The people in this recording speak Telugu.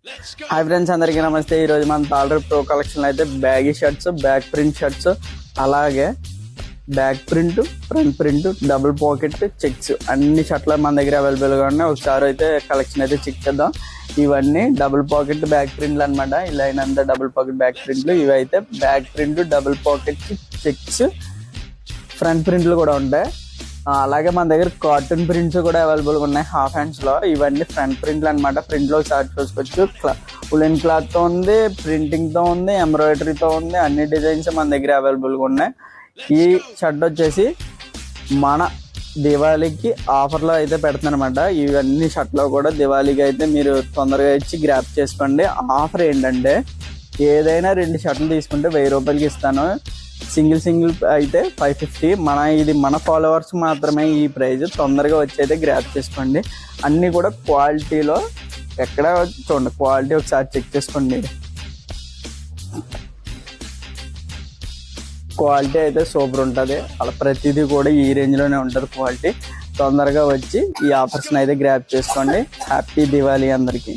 హాయ్ ఫ్రెండ్స్, అందరికీ నమస్తే. ఈరోజు మన తాళర్ ప్రో కలెక్షన్ అయితే baggy shirts, back print shirts, అలాగే back print, front print, double pocket, checks అన్ని షర్ట్లు మన దగ్గర అవైలబుల్గా ఉన్నాయి. ఒకసారి అయితే కలెక్షన్ అయితే చెక్ చేద్దాం. ఇవన్నీ డబుల్ పాకెట్ బ్యాక్ ప్రింట్లు అనమాట. ఇలా అయినంత డబుల్ పాకెట్ బ్యాక్ ప్రింట్లు. ఇవి అయితే back print, double pocket, checks, front ప్రింట్లు కూడా ఉంటాయి. అలాగే మన దగ్గర కార్టూన్ ప్రింట్స్ కూడా అవైలబుల్గా ఉన్నాయి హాఫ్ హ్యాండ్స్ లో. ఇవన్నీ ఫ్రంట్ ప్రింట్లు అనమాట. ప్రింట్ లో స్టార్ట్ చేసుకోవచ్చు. ఉలెన్ క్లాత్ తో ఉంది, ప్రింటింగ్ తో ఉంది, ఎంబ్రాయిడరీతో ఉంది. అన్ని డిజైన్స్ మన దగ్గర అవైలబుల్గా ఉన్నాయి. ఈ షర్ట్ వచ్చేసి మన దివాళీకి ఆఫర్లో అయితే పెడుతున్నాను అనమాట. ఇవన్నీ షర్ట్లో కూడా దివాళీకి అయితే మీరు తొందరగా ఇచ్చి గ్రాప్ చేసుకోండి. ఆఫర్ ఏంటంటే ఏదైనా 2 షర్ట్లు తీసుకుంటే 1000 రూపాయలకి ఇస్తాను. సింగిల్ అయితే 550. ఇది మన ఫాలోవర్స్ మాత్రమే ఈ ప్రైజ్. తొందరగా వచ్చి అయితే గ్రాప్ చేసుకోండి. అన్నీ కూడా క్వాలిటీలో ఎక్కడ చూడండి, క్వాలిటీ ఒకసారి చెక్ చేసుకోండి. క్వాలిటీ అయితే సూపర్ ఉంటుంది. అలా ప్రతిదీ కూడా ఈ రేంజ్లోనే ఉంటుంది క్వాలిటీ. తొందరగా వచ్చి ఈ ఆఫర్స్ని అయితే గ్రాప్ చేసుకోండి. హ్యాపీ దివాళీ అందరికీ.